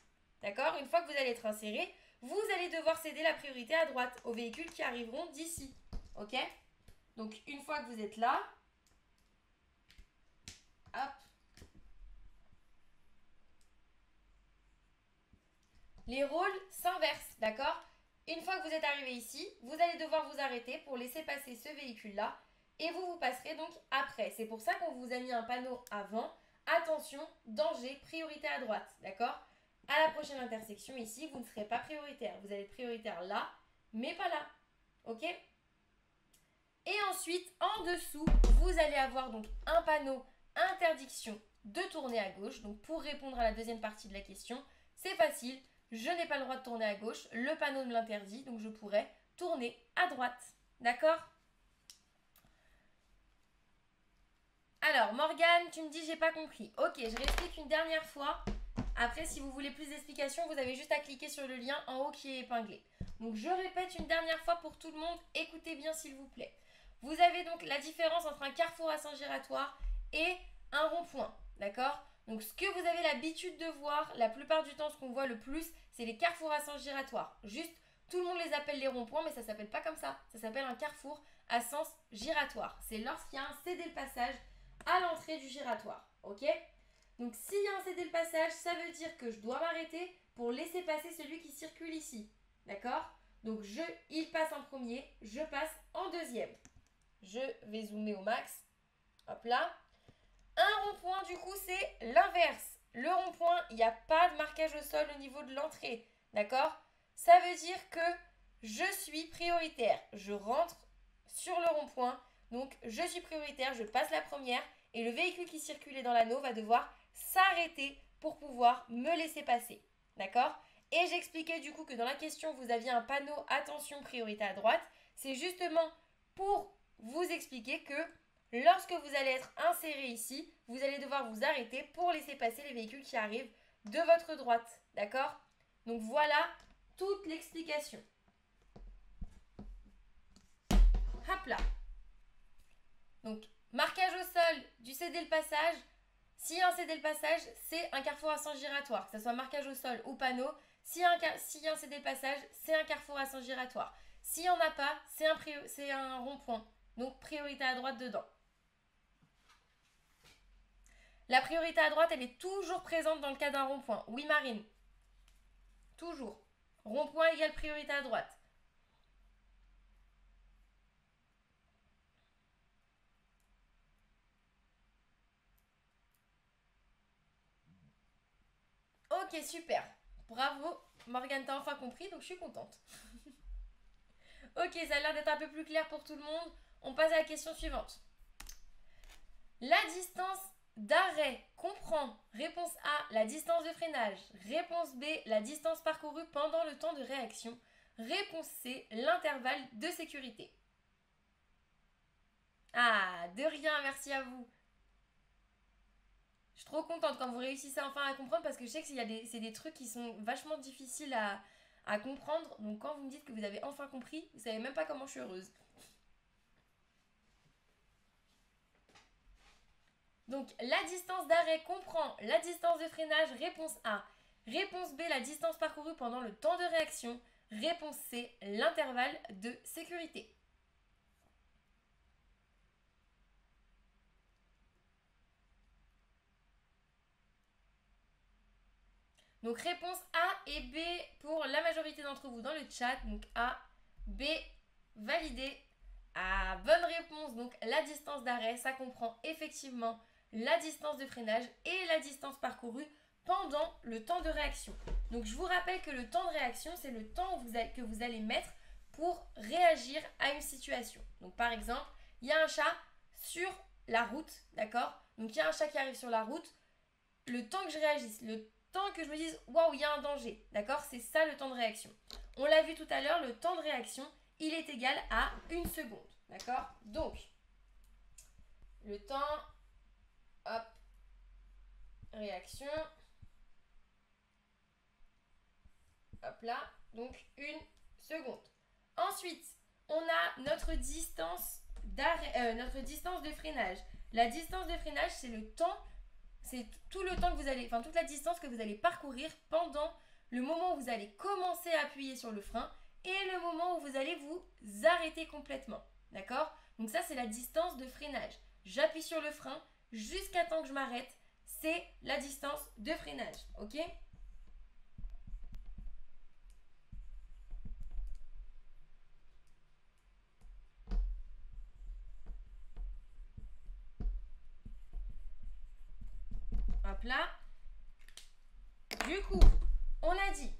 d'accord? Une fois que vous allez être inséré, vous allez devoir céder la priorité à droite aux véhicules qui arriveront d'ici. Ok? Donc, une fois que vous êtes là, hop, les rôles s'inversent, d'accord? Une fois que vous êtes arrivé ici, vous allez devoir vous arrêter pour laisser passer ce véhicule-là et vous passerez donc après. C'est pour ça qu'on vous a mis un panneau avant. Attention, danger, priorité à droite, d'accord? À la prochaine intersection ici, vous ne serez pas prioritaire. Vous allez être prioritaire là, mais pas là, ok? Et ensuite, en dessous, vous allez avoir donc un panneau interdiction de tourner à gauche. Donc pour répondre à la deuxième partie de la question, c'est facile. Je n'ai pas le droit de tourner à gauche, le panneau me l'interdit, donc je pourrais tourner à droite. D'accord? Alors, Morgane, tu me dis j'ai pas compris. Ok, je réexplique une dernière fois. Après, si vous voulez plus d'explications, vous avez juste à cliquer sur le lien en haut qui est épinglé. Donc, je répète une dernière fois pour tout le monde. Écoutez bien, s'il vous plaît. Vous avez donc la différence entre un carrefour à sens giratoire et un rond-point. D'accord? Donc, ce que vous avez l'habitude de voir, la plupart du temps, ce qu'on voit le plus, c'est les carrefours à sens giratoire. Juste, tout le monde les appelle les ronds-points, mais ça ne s'appelle pas comme ça. Ça s'appelle un carrefour à sens giratoire. C'est lorsqu'il y a un cédé le passage à l'entrée du giratoire. Ok? Donc, s'il y a un cédé le passage, ça veut dire que je dois m'arrêter pour laisser passer celui qui circule ici. D'accord? Donc, il passe en premier, je passe en deuxième. Je vais zoomer au max. Hop là. Un rond-point, du coup, c'est l'inverse. Le rond-point, il n'y a pas de marquage au sol au niveau de l'entrée. D'accord? Ça veut dire que je suis prioritaire. Je rentre sur le rond-point. Donc, je suis prioritaire, je passe la première. Et le véhicule qui circulait dans l'anneau va devoir s'arrêter pour pouvoir me laisser passer. D'accord? Et j'expliquais du coup que dans la question, vous aviez un panneau attention priorité à droite. C'est justement pour vous expliquer que lorsque vous allez être inséré ici, vous allez devoir vous arrêter pour laisser passer les véhicules qui arrivent de votre droite. D'accord? Donc voilà toute l'explication. Hop là. Donc, marquage au sol du cédé le passage. S'il y a un cédé le passage, c'est un carrefour à sens giratoire, que ce soit marquage au sol ou panneau. S'il y a un cédé le passage, c'est un carrefour à sens giratoire. S'il n'y en a pas, c'est un rond-point. Donc, priorité à droite dedans. La priorité à droite, elle est toujours présente dans le cas d'un rond-point. Oui, Marine. Toujours. Rond-point égale priorité à droite. Ok, super. Bravo. Morgane, t'as enfin compris, donc je suis contente. Ok, ça a l'air d'être un peu plus clair pour tout le monde. On passe à la question suivante. La distance d'arrêt comprend, réponse A, la distance de freinage, réponse B, la distance parcourue pendant le temps de réaction, réponse C, l'intervalle de sécurité. Ah, de rien, merci à vous. Je suis trop contente quand vous réussissez enfin à comprendre parce que je sais que c'est des trucs qui sont vachement difficiles à comprendre. Donc quand vous me dites que vous avez enfin compris, vous savez même pas comment je suis heureuse. Donc la distance d'arrêt comprend la distance de freinage, réponse A. Réponse B, la distance parcourue pendant le temps de réaction. Réponse C, l'intervalle de sécurité. Donc réponse A et B pour la majorité d'entre vous dans le chat. Donc A, B, validé. Ah, bonne réponse. Donc la distance d'arrêt, ça comprend effectivement la distance de freinage et la distance parcourue pendant le temps de réaction. Donc je vous rappelle que le temps de réaction, c'est le temps que vous allez mettre pour réagir à une situation. Donc par exemple, il y a un chat sur la route, d'accord? Donc il y a un chat qui arrive sur la route. Le temps que je réagisse, le temps que je me dise waouh, il y a un danger, d'accord? C'est ça le temps de réaction. On l'a vu tout à l'heure, le temps de réaction, il est égal à 1 seconde, d'accord? Donc, le temps, hop, réaction, hop là, donc 1 seconde. Ensuite, on a notre distance de freinage. La distance de freinage, c'est le temps, c'est tout le temps que vous allez, enfin toute la distance que vous allez parcourir pendant le moment où vous allez commencer à appuyer sur le frein et le moment où vous allez vous arrêter complètement. D'accord? Donc ça, c'est la distance de freinage. J'appuie sur le frein jusqu'à temps que je m'arrête. C'est la distance de freinage. Ok? Hop là. Du coup, on a dit,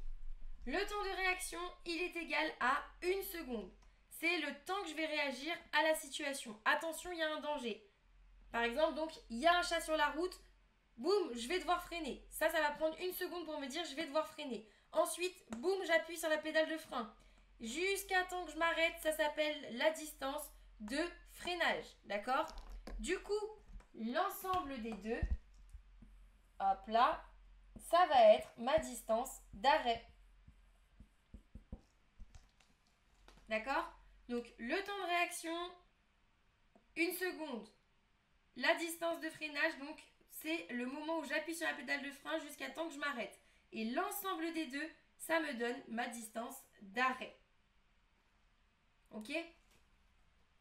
le temps de réaction, il est égal à 1 seconde. C'est le temps que je vais réagir à la situation. Attention, il y a un danger. Par exemple, donc, il y a un chat sur la route. Boum, je vais devoir freiner. Ça va prendre 1 seconde pour me dire je vais devoir freiner. Ensuite, boum, j'appuie sur la pédale de frein. Jusqu'à temps que je m'arrête, ça s'appelle la distance de freinage. D'accord? Du coup, l'ensemble des deux, hop là, ça va être ma distance d'arrêt. D'accord? Donc, le temps de réaction, 1 seconde. La distance de freinage, donc, c'est le moment où j'appuie sur la pédale de frein jusqu'à temps que je m'arrête. Et l'ensemble des deux, ça me donne ma distance d'arrêt. Ok?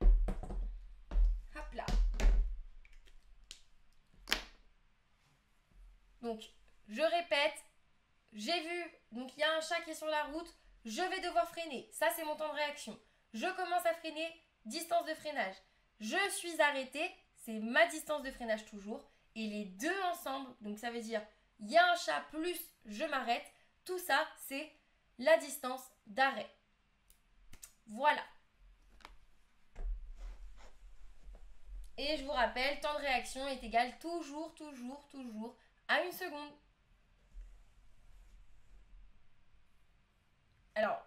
Hop là. Donc, je répète, j'ai vu, donc il y a un chat qui est sur la route, je vais devoir freiner. Ça, c'est mon temps de réaction. Je commence à freiner, distance de freinage. Je suis arrêtée, c'est ma distance de freinage toujours. Et les deux ensemble, donc ça veut dire, il y a un chat plus je m'arrête. Tout ça, c'est la distance d'arrêt. Voilà. Et je vous rappelle, temps de réaction est égal toujours à 1 seconde. Alors,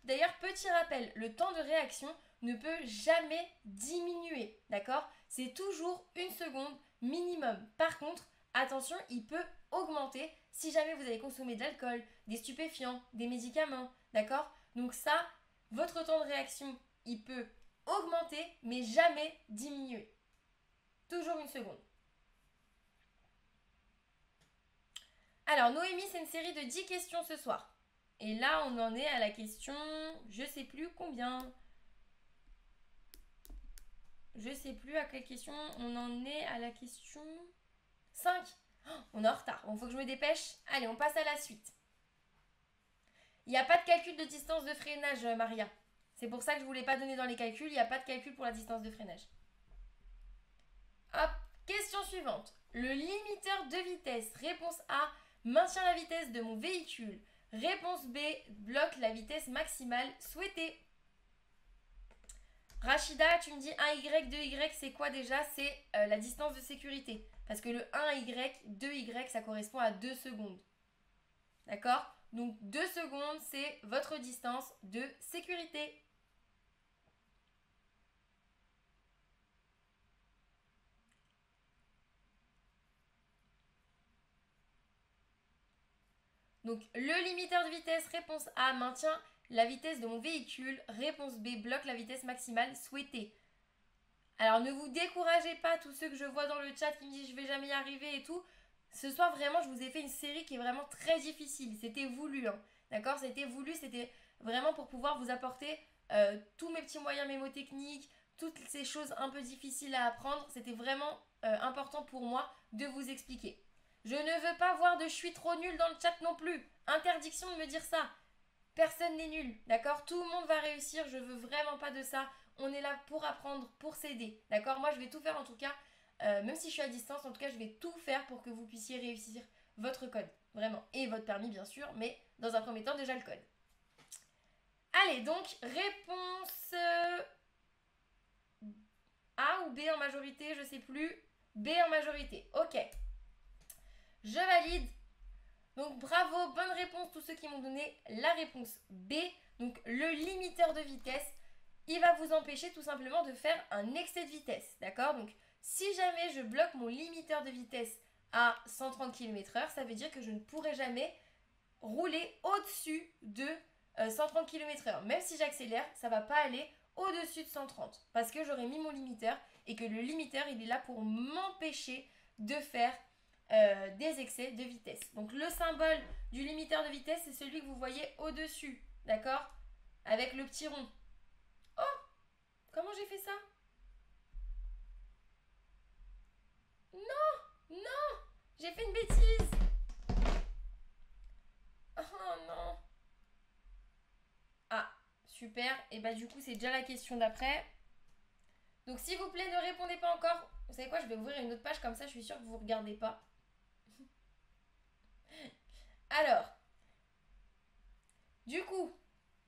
d'ailleurs, petit rappel, le temps de réaction ne peut jamais diminuer, d'accord? C'est toujours 1 seconde minimum. Par contre, attention, il peut augmenter si jamais vous avez consommé de l'alcool, des stupéfiants, des médicaments, d'accord? Donc ça, votre temps de réaction, il peut augmenter, mais jamais diminuer. Toujours 1 seconde. Alors, Noémie, c'est une série de 10 questions ce soir. Et là, on en est à la question, je sais plus combien. Je sais plus à quelle question on en est à la question 5. On est en retard. Bon, faut que je me dépêche. Allez, on passe à la suite. Il n'y a pas de calcul de distance de freinage, Maria. C'est pour ça que je ne voulais pas donner dans les calculs. Il n'y a pas de calcul pour la distance de freinage. Hop, question suivante. Le limiteur de vitesse. Réponse A, maintient la vitesse de mon véhicule. Réponse B, bloque la vitesse maximale souhaitée. Rachida, tu me dis 1Y, 2Y, c'est quoi déjà? C'est la distance de sécurité. Parce que le 1Y, 2Y, ça correspond à 2 secondes. D'accord? Donc 2 secondes, c'est votre distance de sécurité. Donc le limiteur de vitesse, réponse A, maintient la vitesse de mon véhicule. Réponse B, bloque la vitesse maximale souhaitée. Alors ne vous découragez pas, tous ceux que je vois dans le chat qui me disent je vais jamais y arriver et tout. Ce soir vraiment je vous ai fait une série qui est vraiment très difficile. C'était voulu, hein. D'accord? C'était voulu, c'était vraiment pour pouvoir vous apporter tous mes petits moyens mémotechniques, toutes ces choses un peu difficiles à apprendre. C'était vraiment important pour moi de vous expliquer. Je ne veux pas voir de je suis trop nul dans le chat non plus. Interdiction de me dire ça. Personne n'est nul, d'accord? Tout le monde va réussir, je veux vraiment pas de ça. On est là pour apprendre, pour s'aider, d'accord? Moi, je vais tout faire en tout cas, même si je suis à distance, en tout cas, je vais tout faire pour que vous puissiez réussir votre code, vraiment. Et votre permis, bien sûr, mais dans un premier temps, déjà le code. Allez, donc, réponse A ou B en majorité, je sais plus. B en majorité, ok. Je valide. Donc bravo, bonne réponse tous ceux qui m'ont donné la réponse B. Donc le limiteur de vitesse, il va vous empêcher tout simplement de faire un excès de vitesse. D'accord? Donc si jamais je bloque mon limiteur de vitesse à 130 km/h, ça veut dire que je ne pourrai jamais rouler au-dessus de 130 km/h. Même si j'accélère, ça ne va pas aller au-dessus de 130 parce que j'aurais mis mon limiteur et que le limiteur, il est là pour m'empêcher de faire des excès de vitesse. Donc le symbole du limiteur de vitesse, c'est celui que vous voyez au-dessus, d'accord? Avec le petit rond. Oh! Comment j'ai fait ça? Non! Non! J'ai fait une bêtise! Oh non! Ah, super. Et bah du coup, c'est déjà la question d'après. Donc s'il vous plaît, ne répondez pas encore. Vous savez quoi? Je vais ouvrir une autre page, comme ça je suis sûre que vous ne regardez pas. Alors, du coup,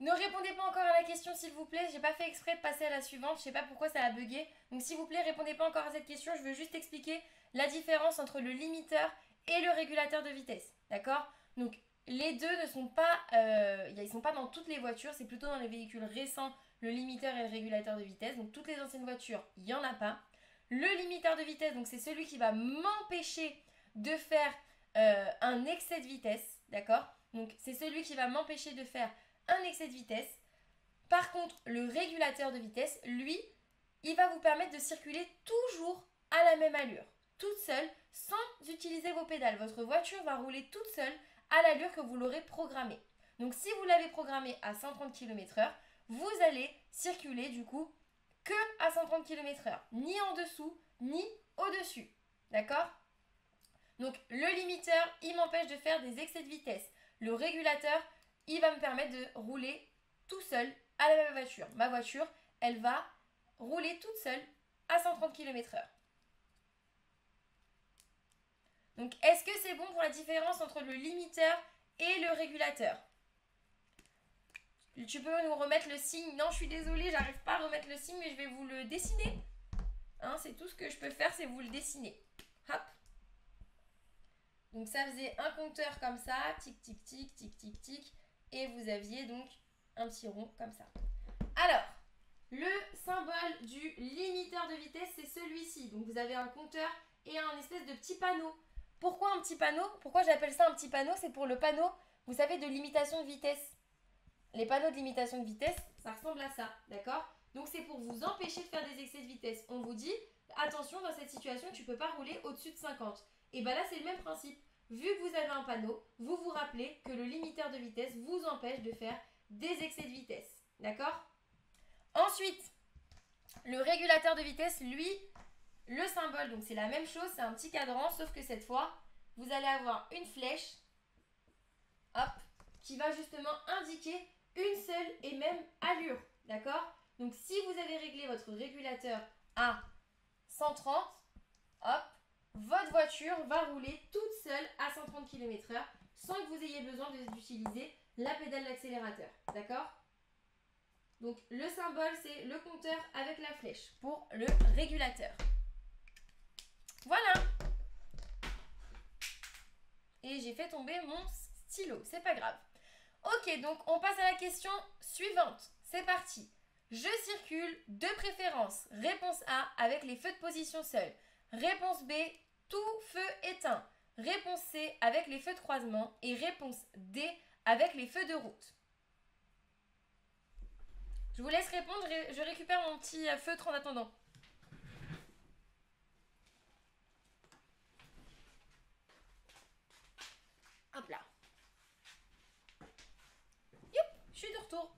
ne répondez pas encore à la question s'il vous plaît. J'ai pas fait exprès de passer à la suivante. Je sais pas pourquoi ça a bugué. Donc s'il vous plaît, répondez pas encore à cette question. Je veux juste expliquer la différence entre le limiteur et le régulateur de vitesse. D'accord? Donc les deux ne sont pas, ils sont pas dans toutes les voitures. C'est plutôt dans les véhicules récents le limiteur et le régulateur de vitesse. Donc toutes les anciennes voitures, il y en a pas. Le limiteur de vitesse, donc c'est celui qui va m'empêcher de faire un excès de vitesse. D'accord? Donc c'est celui qui va m'empêcher de faire un excès de vitesse. Par contre, le régulateur de vitesse, lui, il va vous permettre de circuler toujours à la même allure, toute seule, sans utiliser vos pédales. Votre voiture va rouler toute seule à l'allure que vous l'aurez programmée. Donc si vous l'avez programmée à 130 km/h, vous allez circuler du coup que à 130 km/h, ni en dessous, ni au-dessus. D'accord? Donc le limiteur, il m'empêche de faire des excès de vitesse. Le régulateur, il va me permettre de rouler tout seul à la même voiture. Ma voiture, elle va rouler toute seule à 130 km/h. Donc, est-ce que c'est bon pour la différence entre le limiteur et le régulateur? Tu peux nous remettre le signe? Non, je suis désolée, j'arrive pas à remettre le signe, mais je vais vous le dessiner. Hein, c'est tout ce que je peux faire, c'est vous le dessiner. Hop. Donc ça faisait un compteur comme ça, tic tic tic tic tic tic, et vous aviez donc un petit rond comme ça. Alors, le symbole du limiteur de vitesse, c'est celui-ci. Donc vous avez un compteur et un espèce de petit panneau. Pourquoi un petit panneau? Pourquoi j'appelle ça un petit panneau? C'est pour le panneau, vous savez, de limitation de vitesse. Les panneaux de limitation de vitesse, ça ressemble à ça, d'accord? Donc c'est pour vous empêcher de faire des excès de vitesse. On vous dit, attention, dans cette situation, tu ne peux pas rouler au-dessus de 50. Et bien là, c'est le même principe. Vu que vous avez un panneau, vous vous rappelez que le limiteur de vitesse vous empêche de faire des excès de vitesse. D'accord? Ensuite, le régulateur de vitesse, lui, le symbole, donc c'est la même chose, c'est un petit cadran, sauf que cette fois, vous allez avoir une flèche, hop, qui va justement indiquer une seule et même allure, d'accord? Donc si vous avez réglé votre régulateur à 130, hop, votre voiture va rouler toute seule à 130 km/h sans que vous ayez besoin d'utiliser la pédale d'accélérateur, d'accord? Donc le symbole, c'est le compteur avec la flèche pour le régulateur. Voilà. Et j'ai fait tomber mon stylo, c'est pas grave. Ok, donc on passe à la question suivante. C'est parti. Je circule de préférence. Réponse A, avec les feux de position seuls. Réponse B, tout feu éteint. Réponse C, avec les feux de croisement. Et réponse D, avec les feux de route. Je vous laisse répondre, je récupère mon petit feutre en attendant. Hop là. Youp, je suis de retour.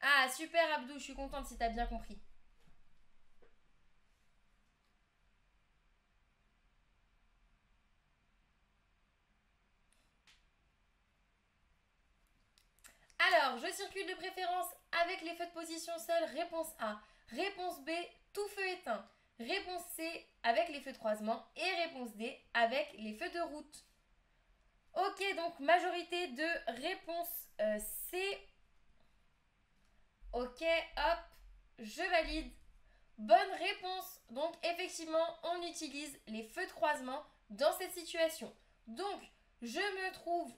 Ah, super Abdou, je suis contente si t'as bien compris. Alors, je circule de préférence avec les feux de position seuls. Réponse A. Réponse B, tout feu éteint. Réponse C, avec les feux de croisement. Et réponse D, avec les feux de route. Ok, donc majorité de réponse C. Ok, hop, je valide. Bonne réponse. Donc effectivement, on utilise les feux de croisement dans cette situation. Donc, je me trouve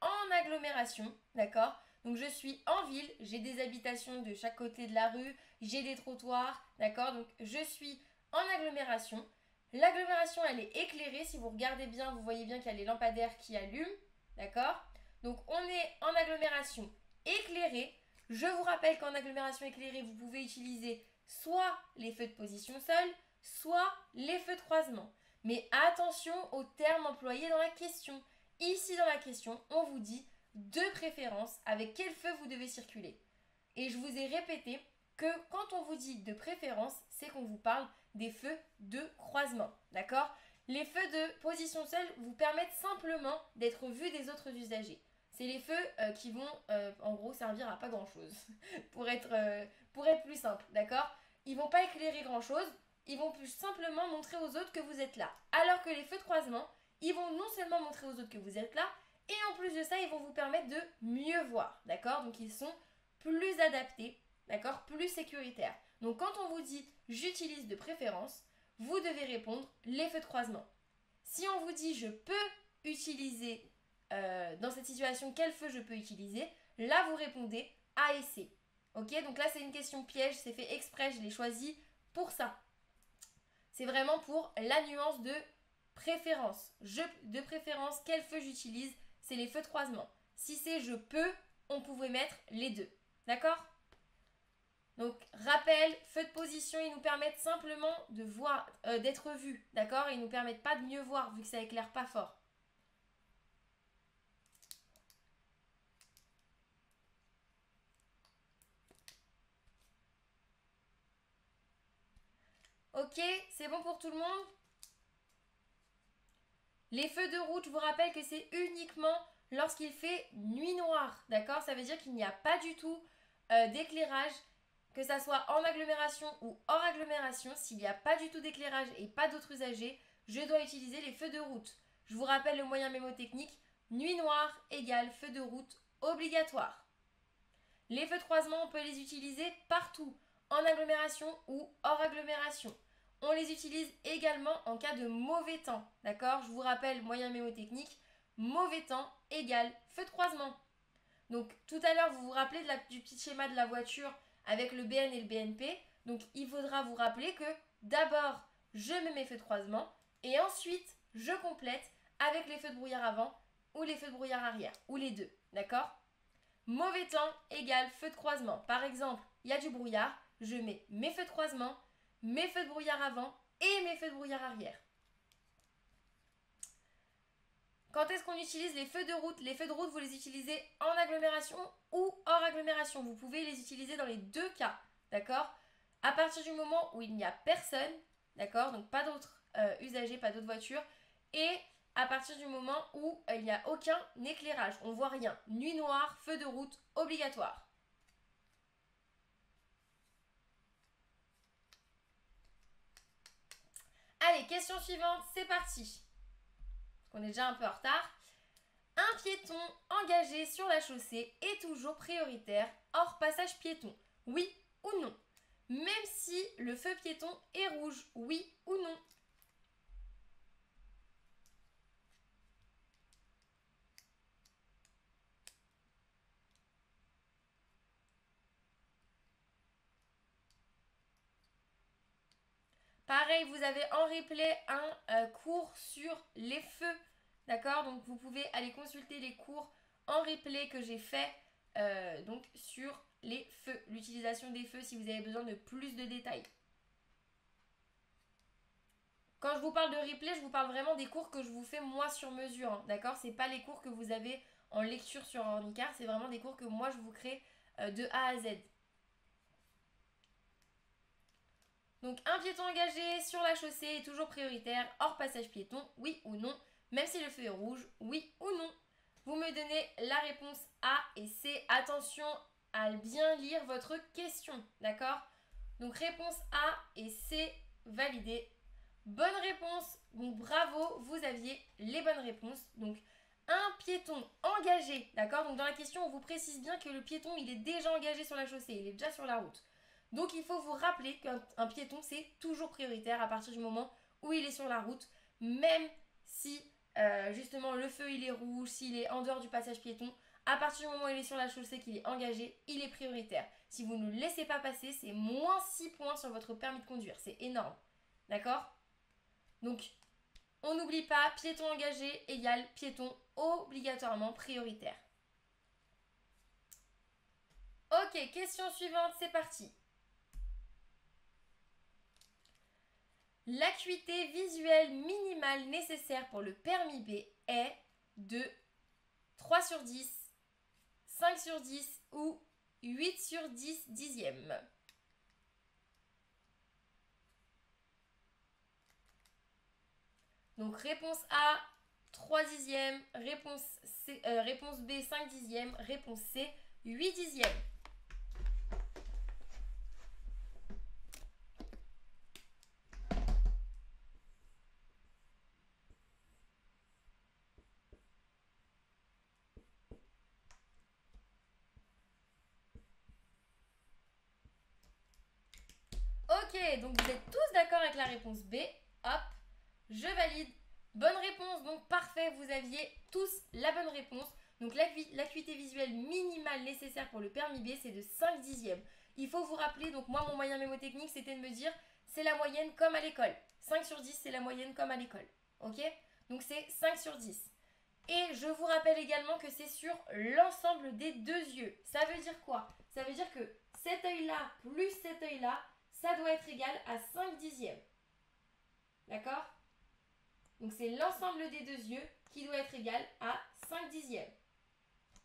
en agglomération, d'accord? Donc je suis en ville, j'ai des habitations de chaque côté de la rue, j'ai des trottoirs, d'accord? Donc je suis en agglomération. L'agglomération, elle est éclairée. Si vous regardez bien, vous voyez bien qu'il y a les lampadaires qui allument, d'accord? Donc on est en agglomération éclairée. Je vous rappelle qu'en agglomération éclairée, vous pouvez utiliser soit les feux de position seule, soit les feux de croisement. Mais attention aux termes employés dans la question. Ici dans la question, on vous dit de préférence avec quel feu vous devez circuler. Et je vous ai répété que quand on vous dit de préférence, c'est qu'on vous parle des feux de croisement. D'accord? Les feux de position seule vous permettent simplement d'être vus des autres usagers. C'est les feux qui vont en gros servir à pas grand chose pour être plus simple. D'accord? Ils vont pas éclairer grand chose. Ils vont plus simplement montrer aux autres que vous êtes là. Alors que les feux de croisement, ils vont non seulement montrer aux autres que vous êtes là, et en plus de ça, ils vont vous permettre de mieux voir, d'accord? Donc ils sont plus adaptés, d'accord? Plus sécuritaires. Donc quand on vous dit « j'utilise de préférence », vous devez répondre « les feux de croisement ». Si on vous dit « je peux utiliser, dans cette situation, quel feu je peux utiliser », là vous répondez A et C. Ok? Donc là c'est une question piège, c'est fait exprès, je l'ai choisi pour ça. C'est vraiment pour la nuance de préférence. De préférence, quel feu j'utilise? C'est les feux de croisement. Si c'est je peux, on pouvait mettre les deux. D'accord? Donc, rappel, feux de position, ils nous permettent simplement de voir, d'être vus. D'accord? Ils ne nous permettent pas de mieux voir vu que ça éclaire pas fort. Ok, c'est bon pour tout le monde? Les feux de route, je vous rappelle que c'est uniquement lorsqu'il fait nuit noire, d'accord? Ça veut dire qu'il n'y a pas du tout d'éclairage, que ça soit en agglomération ou hors agglomération. S'il n'y a pas du tout d'éclairage et pas d'autres usagers, je dois utiliser les feux de route. Je vous rappelle le moyen mémotechnique, nuit noire égale feu de route obligatoire. Les feux de croisement, on peut les utiliser partout, en agglomération ou hors agglomération. On les utilise également en cas de mauvais temps, d'accord? Je vous rappelle, moyen mémotechnique, mauvais temps égale feu de croisement. Donc tout à l'heure, vous vous rappelez du petit schéma de la voiture avec le BN et le BNP. Donc il faudra vous rappeler que d'abord, je mets mes feux de croisement et ensuite, je complète avec les feux de brouillard avant ou les feux de brouillard arrière, ou les deux, d'accord? Mauvais temps égale feu de croisement. Par exemple, il y a du brouillard, je mets mes feux de croisement, mes feux de brouillard avant et mes feux de brouillard arrière. Quand est-ce qu'on utilise les feux de route? Les feux de route, vous les utilisez en agglomération ou hors agglomération. Vous pouvez les utiliser dans les deux cas, d'accord? À partir du moment où il n'y a personne, d'accord? Donc pas d'autres usagers, pas d'autres voitures. Et à partir du moment où il n'y a aucun éclairage, on voit rien. Nuit noire, feu de route, obligatoire. Allez, question suivante, c'est parti. On est déjà un peu en retard. Un piéton engagé sur la chaussée est toujours prioritaire hors passage piéton. Oui ou non? Même si le feu piéton est rouge, oui ou non? Pareil, vous avez en replay un cours sur les feux, d'accord? Donc vous pouvez aller consulter les cours en replay que j'ai fait donc sur les feux, l'utilisation des feux si vous avez besoin de plus de détails. Quand je vous parle de replay, je vous parle vraiment des cours que je vous fais moi sur mesure, hein, d'accord? C'est pas les cours que vous avez en lecture sur Ornicar, c'est vraiment des cours que moi je vous crée de A à Z. Donc un piéton engagé sur la chaussée est toujours prioritaire, hors passage piéton, oui ou non? Même si le feu est rouge, oui ou non? Vous me donnez la réponse A et C. Attention à bien lire votre question, d'accord? Donc réponse A et C validée. Bonne réponse, donc bravo, vous aviez les bonnes réponses. Donc un piéton engagé, d'accord? Donc dans la question, on vous précise bien que le piéton, il est déjà engagé sur la chaussée, il est déjà sur la route. Donc il faut vous rappeler qu'un piéton, c'est toujours prioritaire à partir du moment où il est sur la route, même si justement le feu il est rouge, s'il est en dehors du passage piéton, à partir du moment où il est sur la chaussée, qu'il est engagé, il est prioritaire. Si vous ne le laissez pas passer, c'est moins 6 points sur votre permis de conduire, c'est énorme. D'accord? Donc on n'oublie pas, piéton engagé égale piéton obligatoirement prioritaire. Ok, question suivante, c'est parti. L'acuité visuelle minimale nécessaire pour le permis B est de 3 sur 10, 5 sur 10 ou 8 sur 10 dixièmes. Donc réponse A, 3 dixièmes, réponse B, 5 dixièmes, réponse C, 8 dixièmes. Ok, donc vous êtes tous d'accord avec la réponse B. Hop, je valide. Bonne réponse, donc parfait, vous aviez tous la bonne réponse. Donc l'acuité visuelle minimale nécessaire pour le permis B, c'est de 5 dixièmes. Il faut vous rappeler, donc moi mon moyen mémotechnique, c'était de me dire, c'est la moyenne comme à l'école. 5 sur 10, c'est la moyenne comme à l'école. Ok? Donc c'est 5 sur 10. Et je vous rappelle également que c'est sur l'ensemble des deux yeux. Ça veut dire quoi? Ça veut dire que cet œil-là plus cet œil-là, ça doit être égal à 5 dixièmes. D'accord? Donc c'est l'ensemble des deux yeux qui doit être égal à 5 dixièmes.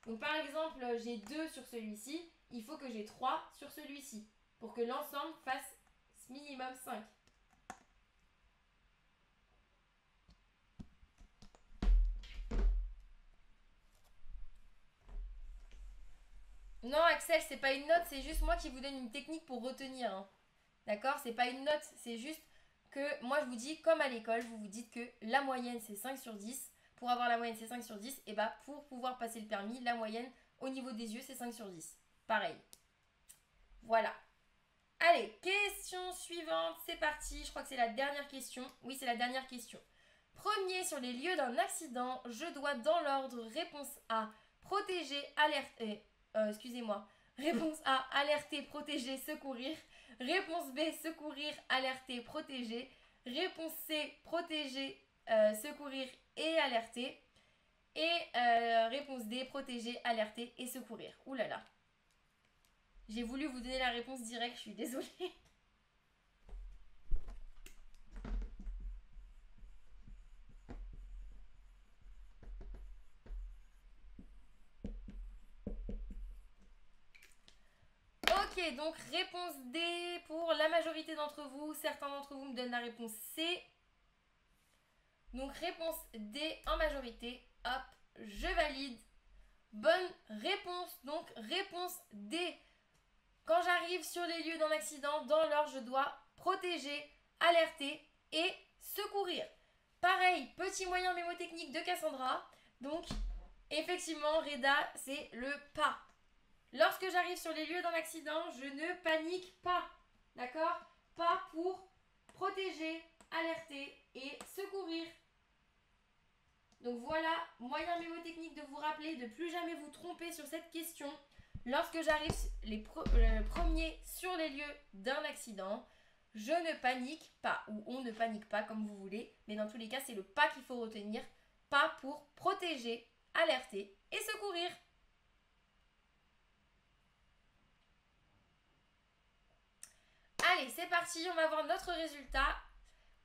Donc par exemple, j'ai 2 sur celui-ci, il faut que j'ai 3 sur celui-ci pour que l'ensemble fasse minimum 5. Non Axel, c'est pas une note, c'est juste moi qui vous donne une technique pour retenir. Hein. D'accord? C'est pas une note, c'est juste que moi je vous dis, comme à l'école, vous vous dites que la moyenne c'est 5 sur 10. Pour avoir la moyenne c'est 5 sur 10. Et bah pour pouvoir passer le permis, la moyenne au niveau des yeux c'est 5 sur 10. Pareil. Voilà. Allez, question suivante, c'est parti. Je crois que c'est la dernière question. Oui, c'est la dernière question. Premier sur les lieux d'un accident, je dois dans l'ordre réponse A, protéger, alerter. Excusez-moi. Réponse A, alerter, protéger, secourir. Réponse B, secourir, alerter, protéger. Réponse C, protéger, secourir et alerter. Et réponse D, protéger, alerter et secourir. Ouh là là. J'ai voulu vous donner la réponse directe, je suis désolée. Ok, donc réponse D pour la majorité d'entre vous. Certains d'entre vous me donnent la réponse C. Donc réponse D en majorité. Hop, je valide. Bonne réponse. Donc réponse D. Quand j'arrive sur les lieux d'un accident, dans l'ordre, je dois protéger, alerter et secourir. Pareil, petit moyen mémotechnique de Cassandra. Donc, effectivement, Reda, c'est le pas. Lorsque j'arrive sur les lieux d'un accident, je ne panique pas. D'accord? Pas pour protéger, alerter et secourir. Donc voilà, moyen mémotechnique de vous rappeler de plus jamais vous tromper sur cette question. Lorsque j'arrive premier sur les lieux d'un accident, je ne panique pas, ou on ne panique pas comme vous voulez, mais dans tous les cas, c'est le pas qu'il faut retenir, pas pour protéger, alerter et secourir. Allez, c'est parti, on va voir notre résultat.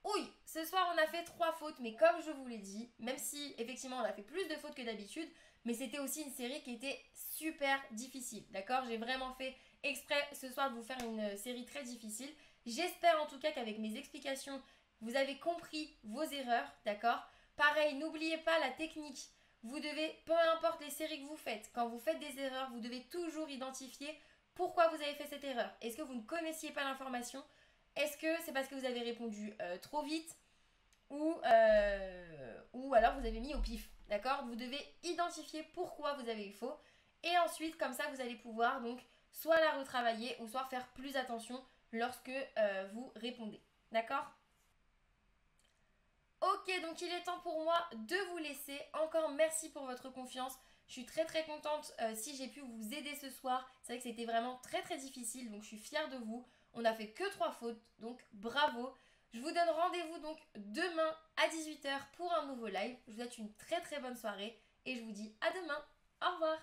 Oui, ce soir on a fait 3 fautes, mais comme je vous l'ai dit, même si effectivement on a fait plus de fautes que d'habitude, mais c'était aussi une série qui était super difficile, d'accord? J'ai vraiment fait exprès ce soir de vous faire une série très difficile. J'espère en tout cas qu'avec mes explications, vous avez compris vos erreurs, d'accord? Pareil, n'oubliez pas la technique. Vous devez, peu importe les séries que vous faites, quand vous faites des erreurs, vous devez toujours identifier pourquoi vous avez fait cette erreur. Est-ce que vous ne connaissiez pas l'information? Est-ce que c'est parce que vous avez répondu trop vite ou alors vous avez mis au pif, d'accord? Vous devez identifier pourquoi vous avez eu faux et ensuite comme ça vous allez pouvoir donc soit la retravailler ou soit faire plus attention lorsque vous répondez, d'accord? Ok, donc il est temps pour moi de vous laisser. Encore merci pour votre confiance. Je suis très très contente si j'ai pu vous aider ce soir. C'est vrai que c'était vraiment très très difficile, donc je suis fière de vous. On n'a fait que 3 fautes, donc bravo. Je vous donne rendez-vous donc demain à 18 h pour un nouveau live. Je vous souhaite une très très bonne soirée et je vous dis à demain. Au revoir.